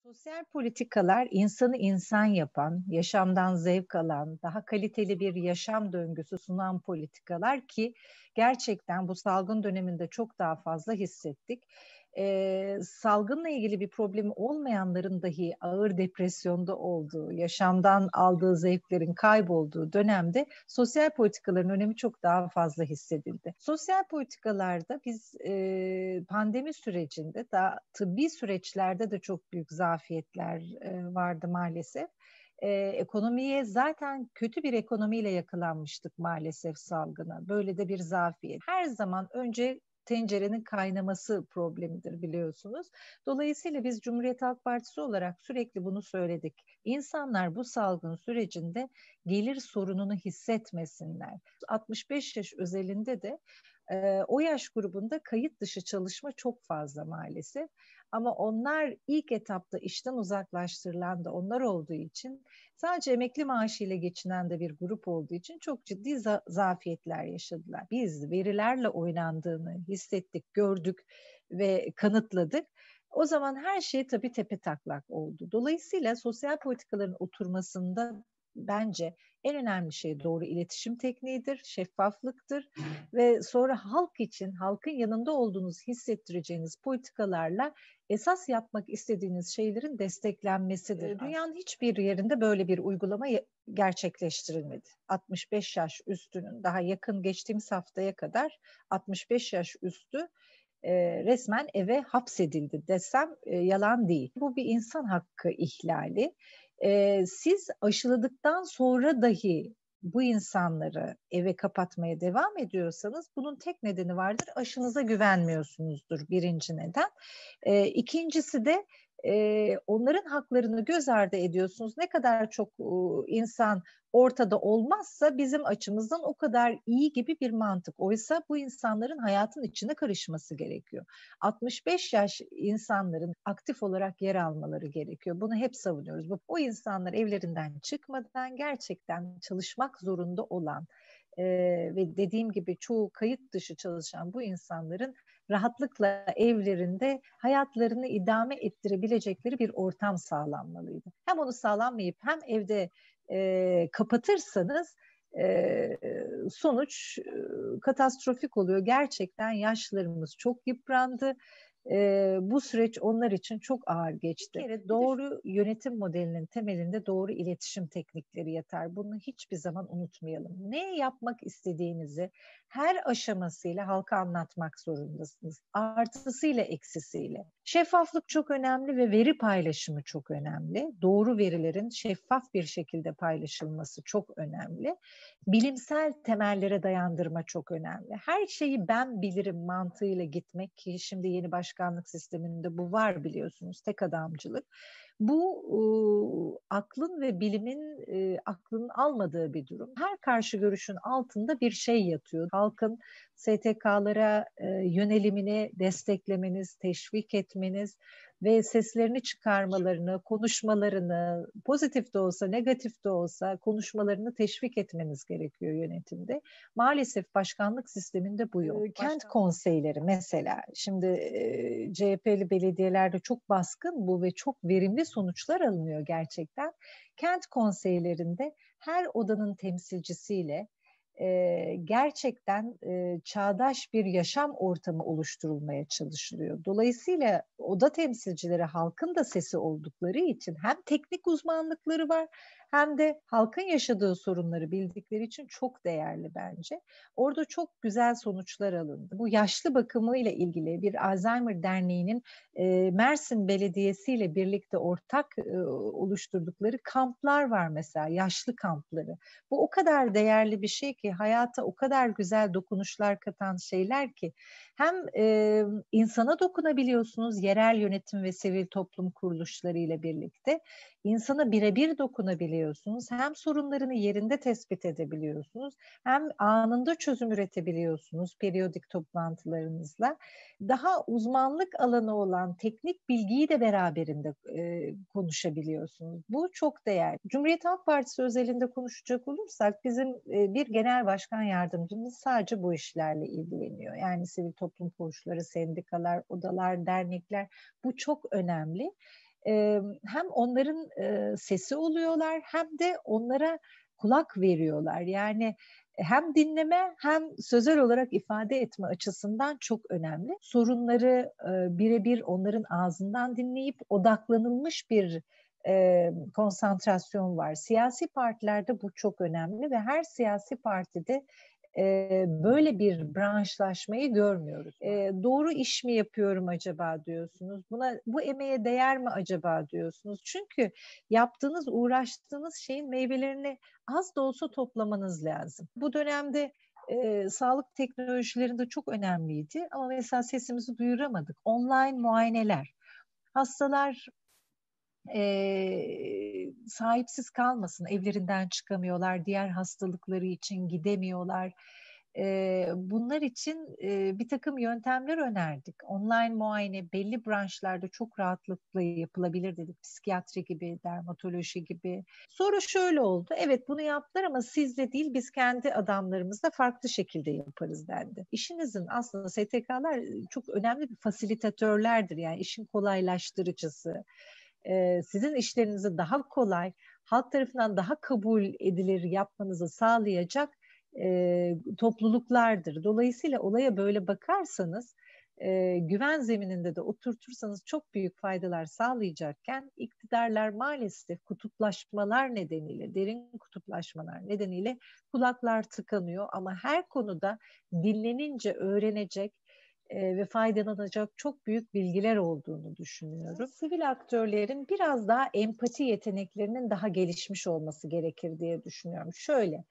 Sosyal politikalar insanı insan yapan, yaşamdan zevk alan, daha kaliteli bir yaşam döngüsü sunan politikalar ki gerçekten bu salgın döneminde çok daha fazla hissettik. Salgınla ilgili bir problemi olmayanların dahi ağır depresyonda olduğu, yaşamdan aldığı zevklerin kaybolduğu dönemde sosyal politikaların önemi çok daha fazla hissedildi. Sosyal politikalarda biz pandemi sürecinde daha tıbbi süreçlerde de çok büyük zafiyetler vardı maalesef. Ekonomiye zaten kötü bir ekonomiyle yakalanmıştık maalesef salgına. Böyle de bir zafiyet. Her zaman önce tencerenin kaynaması problemidir biliyorsunuz. Dolayısıyla biz Cumhuriyet Halk Partisi olarak sürekli bunu söyledik. İnsanlar bu salgın sürecinde gelir sorununu hissetmesinler. 65 yaş özelinde de o yaş grubunda kayıt dışı çalışma çok fazla maalesef. Ama onlar ilk etapta işten uzaklaştırılan da onlar olduğu için sadece emekli maaşıyla geçinen de bir grup olduğu için çok ciddi zafiyetler yaşadılar. Biz verilerle oynandığını hissettik, gördük ve kanıtladık. O zaman her şey tabii tepetaklak oldu. Dolayısıyla sosyal politikaların oturmasında bence en önemli şey doğru iletişim tekniğidir, şeffaflıktır ve sonra halk için, halkın yanında olduğunuzu hissettireceğiniz politikalarla esas yapmak istediğiniz şeylerin desteklenmesidir. Dünyanın hiçbir yerinde böyle bir uygulama gerçekleştirilmedi. 65 yaş üstünün daha yakın geçtiğimiz haftaya kadar 65 yaş üstü resmen eve hapsedildi desem yalan değil. Bu bir insan hakkı ihlali. Siz aşıladıktan sonra dahi bu insanları eve kapatmaya devam ediyorsanız bunun tek nedeni vardır. Aşınıza güvenmiyorsunuzdur birinci neden. İkincisi de onların haklarını göz ardı ediyorsunuz. Ne kadar çok insan ortada olmazsa bizim açımızdan o kadar iyi gibi bir mantık. Oysa bu insanların hayatın içine karışması gerekiyor. 65 yaş insanların aktif olarak yer almaları gerekiyor. Bunu hep savunuyoruz. O insanlar evlerinden çıkmadan gerçekten çalışmak zorunda olan ve dediğim gibi çoğu kayıt dışı çalışan bu insanların rahatlıkla evlerinde hayatlarını idame ettirebilecekleri bir ortam sağlanmalıydı. Hem onu sağlanmayıp hem evde kapatırsanız sonuç katastrofik oluyor. Gerçekten yaşlılarımız çok yıprandı. Bu süreç onlar için çok ağır geçti. Bir kere doğru yönetim modelinin temelinde doğru iletişim teknikleri yatar. Bunu hiçbir zaman unutmayalım. Ne yapmak istediğinizi her aşamasıyla halka anlatmak zorundasınız. Artısıyla eksisiyle. Şeffaflık çok önemli ve veri paylaşımı çok önemli. Doğru verilerin şeffaf bir şekilde paylaşılması çok önemli. Bilimsel temellere dayandırma çok önemli. Her şeyi ben bilirim mantığıyla gitmek ki şimdi yeni başkanlık sisteminde bu var biliyorsunuz, tek adamcılık. Bu aklın ve bilimin aklının almadığı bir durum. Her karşı görüşün altında bir şey yatıyor. Halkın STK'lara yönelimini desteklemeniz, teşvik etmeniz ve seslerini çıkarmalarını, konuşmalarını, pozitif de olsa, negatif de olsa konuşmalarını teşvik etmeniz gerekiyor yönetimde. Maalesef başkanlık sisteminde bu yok. Kent konseyleri mesela, şimdi CHP'li belediyelerde çok baskın bu ve çok verimli sonuçlar alınıyor gerçekten. Kent konseylerinde her odanın temsilcisiyle gerçekten çağdaş bir yaşam ortamı oluşturulmaya çalışılıyor. Dolayısıyla oda temsilcileri halkın da sesi oldukları için hem teknik uzmanlıkları var hem de halkın yaşadığı sorunları bildikleri için çok değerli bence. Orada çok güzel sonuçlar alındı. Bu yaşlı bakımı ile ilgili bir Alzheimer Derneği'nin Mersin Belediyesi ile birlikte ortak oluşturdukları kamplar var mesela, yaşlı kampları. Bu o kadar değerli bir şey ki, hayata o kadar güzel dokunuşlar katan şeyler ki hem insana dokunabiliyorsunuz yerel yönetim ve sivil toplum kuruluşları ile birlikte, insana birebir dokunabiliyorsunuz, hem sorunlarını yerinde tespit edebiliyorsunuz, hem anında çözüm üretebiliyorsunuz periyodik toplantılarınızla. Daha uzmanlık alanı olan teknik bilgiyi de beraberinde konuşabiliyorsunuz. Bu çok değerli. Cumhuriyet Halk Partisi özelinde konuşacak olursak bizim bir genel başkan yardımcımız sadece bu işlerle ilgileniyor. Yani sivil toplum kuruluşları, sendikalar, odalar, dernekler, bu çok önemli. hem onların sesi oluyorlar hem de onlara kulak veriyorlar. Yani hem dinleme hem sözel olarak ifade etme açısından çok önemli. Sorunları birebir onların ağzından dinleyip odaklanılmış bir konsantrasyon var. Siyasi partilerde bu çok önemli ve her siyasi partide böyle bir branşlaşmayı görmüyoruz. Doğru iş mi yapıyorum acaba diyorsunuz. Bu emeğe değer mi acaba diyorsunuz. Çünkü yaptığınız, uğraştığınız şeyin meyvelerini az da olsa toplamanız lazım. Bu dönemde sağlık teknolojilerinde çok önemliydi ama mesela sesimizi duyuramadık. Online muayeneler. Hastalar sahipsiz kalmasın, evlerinden çıkamıyorlar, diğer hastalıkları için gidemiyorlar. Bunlar için bir takım yöntemler önerdik. Online muayene belli branşlarda çok rahatlıkla yapılabilir dedik. Psikiyatri gibi, dermatoloji gibi. Sonra şöyle oldu. Evet bunu yaptılar ama sizle değil biz kendi adamlarımızla farklı şekilde yaparız dendi. İşinizin aslında STK'lar çok önemli bir fasilitatörlerdir. Yani işin kolaylaştırıcısı. Sizin işlerinizi daha kolay, halk tarafından daha kabul edilir yapmanızı sağlayacak topluluklardır. Dolayısıyla olaya böyle bakarsanız, güven zemininde de oturtursanız çok büyük faydalar sağlayacakken iktidarlar maalesef kutuplaşmalar nedeniyle, derin kutuplaşmalar nedeniyle kulaklar tıkanıyor. Ama her konuda dinlenince öğrenecek ve faydalanacak çok büyük bilgiler olduğunu düşünüyorum. Sivil aktörlerin biraz daha empati yeteneklerinin daha gelişmiş olması gerekir diye düşünüyorum. Şöyle,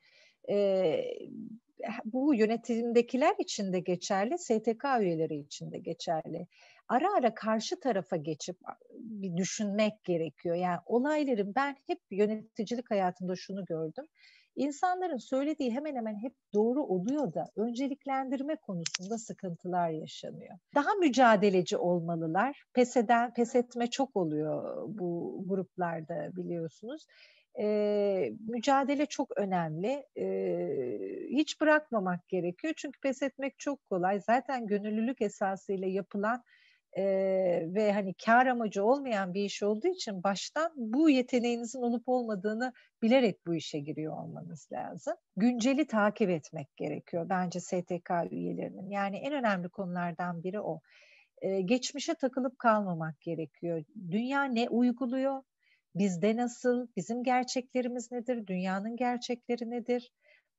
bu yönetimdekiler için de geçerli, STK üyeleri için de geçerli. Ara ara karşı tarafa geçip bir düşünmek gerekiyor. Yani olayların ben hep yöneticilik hayatımda şunu gördüm. İnsanların söylediği hemen hemen hep doğru oluyor da önceliklendirme konusunda sıkıntılar yaşanıyor. Daha mücadeleci olmalılar. Pes etme çok oluyor bu gruplarda biliyorsunuz. Mücadele çok önemli. Hiç bırakmamak gerekiyor. Çünkü pes etmek çok kolay. Zaten gönüllülük esasıyla yapılan ve hani kar amacı olmayan bir iş olduğu için baştan bu yeteneğinizin olup olmadığını bilerek bu işe giriyor olmanız lazım. Günceli takip etmek gerekiyor bence STK üyelerinin. Yani en önemli konulardan biri o. Geçmişe takılıp kalmamak gerekiyor. Dünya ne uyguluyor? Bizde nasıl? Bizim gerçeklerimiz nedir? Dünyanın gerçekleri nedir?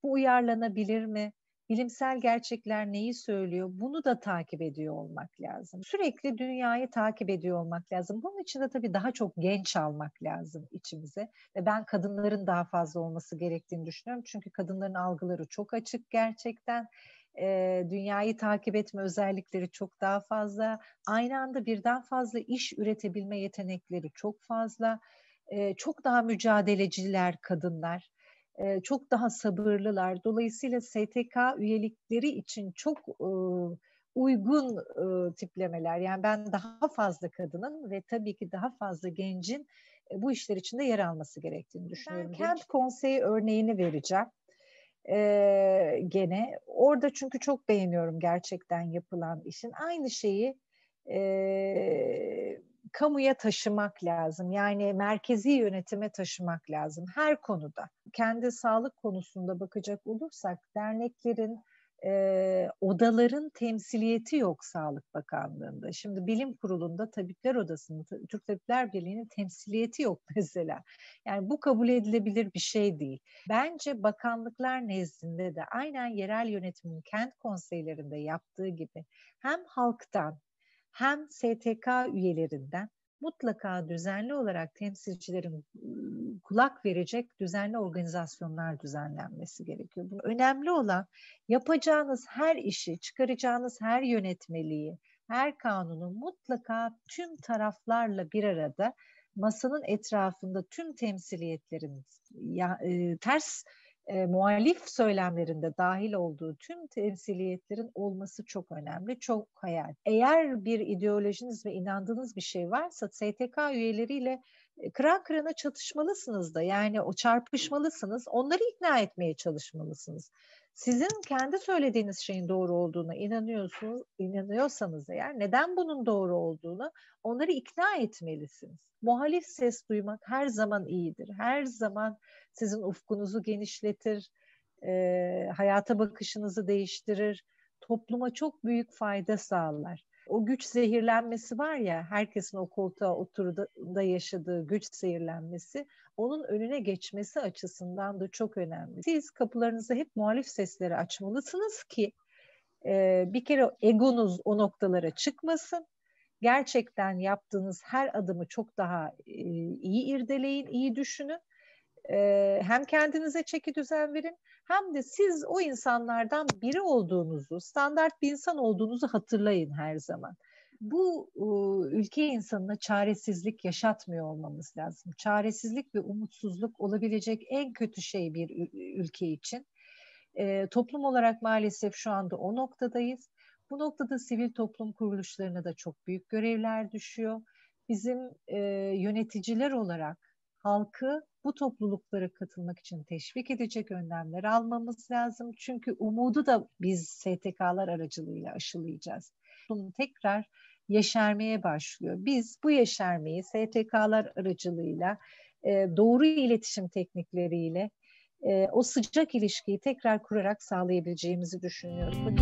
Bu uyarlanabilir mi? Bilimsel gerçekler neyi söylüyor? Bunu da takip ediyor olmak lazım. Sürekli dünyayı takip ediyor olmak lazım. Bunun için de tabii daha çok genç almak lazım içimize. Ve ben kadınların daha fazla olması gerektiğini düşünüyorum. Çünkü kadınların algıları çok açık gerçekten. Dünyayı takip etme özellikleri çok daha fazla. Aynı anda birden fazla iş üretebilme yetenekleri çok fazla. Çok daha mücadeleciler kadınlar. Çok daha sabırlılar. Dolayısıyla STK üyelikleri için çok uygun tiplemeler. Yani ben daha fazla kadının ve tabii ki daha fazla gencin bu işler içinde yer alması gerektiğini düşünüyorum. Ben kent konseyi örneğini vereceğim. Gene orada çünkü çok beğeniyorum gerçekten yapılan işin. Aynı şeyi kamuya taşımak lazım. Yani merkezi yönetime taşımak lazım her konuda. Kendi sağlık konusunda bakacak olursak derneklerin, odaların temsiliyeti yok Sağlık Bakanlığı'nda. Şimdi Bilim Kurulu'nda Tabipler Odası'nın, Türk Tabipler Birliği'nin temsiliyeti yok mesela. Yani bu kabul edilebilir bir şey değil. Bence bakanlıklar nezdinde de aynen yerel yönetimin kent konseylerinde yaptığı gibi hem halktan hem STK üyelerinden mutlaka düzenli olarak temsilcilerin kulak verecek düzenli organizasyonlar düzenlenmesi gerekiyor. Bu önemli olan yapacağınız her işi, çıkaracağınız her yönetmeliği, her kanunu mutlaka tüm taraflarla bir arada masanın etrafında tüm temsiliyetlerin ters muhalif söylemlerinde dahil olduğu tüm temsiliyetlerin olması çok önemli, çok hayal. Eğer bir ideolojiniz ve inandığınız bir şey varsa STK üyeleriyle kıran kırana çatışmalısınız da yani o çarpışmalısınız, onları ikna etmeye çalışmalısınız. Sizin kendi söylediğiniz şeyin doğru olduğuna inanıyorsanız eğer, neden bunun doğru olduğunu onları ikna etmelisiniz. Muhalif ses duymak her zaman iyidir. Her zaman sizin ufkunuzu genişletir, hayata bakışınızı değiştirir, topluma çok büyük fayda sağlar. O güç zehirlenmesi var ya, herkesin o koltuğa oturduğunda yaşadığı güç zehirlenmesi, onun önüne geçmesi açısından da çok önemli. Siz kapılarınızı hep muhalif seslere açmalısınız ki bir kere egonuz o noktalara çıkmasın. Gerçekten yaptığınız her adımı çok daha iyi irdeleyin, iyi düşünün. Hem kendinize çeki düzen verin, hem de siz o insanlardan biri olduğunuzu, standart bir insan olduğunuzu hatırlayın her zaman. Bu ülke insanına çaresizlik yaşatmıyor olmamız lazım. Çaresizlik ve umutsuzluk olabilecek en kötü şey bir ülke için. Toplum olarak maalesef şu anda o noktadayız. Bu noktada sivil toplum kuruluşlarına da çok büyük görevler düşüyor. Bizim yöneticiler olarak halkı bu topluluklara katılmak için teşvik edecek önlemler almamız lazım. Çünkü umudu da biz STK'lar aracılığıyla aşılayacağız. Bunu tekrar yeşermeye başlıyor. Biz bu yeşermeyi STK'lar aracılığıyla doğru iletişim teknikleriyle o sıcak ilişkiyi tekrar kurarak sağlayabileceğimizi düşünüyorum.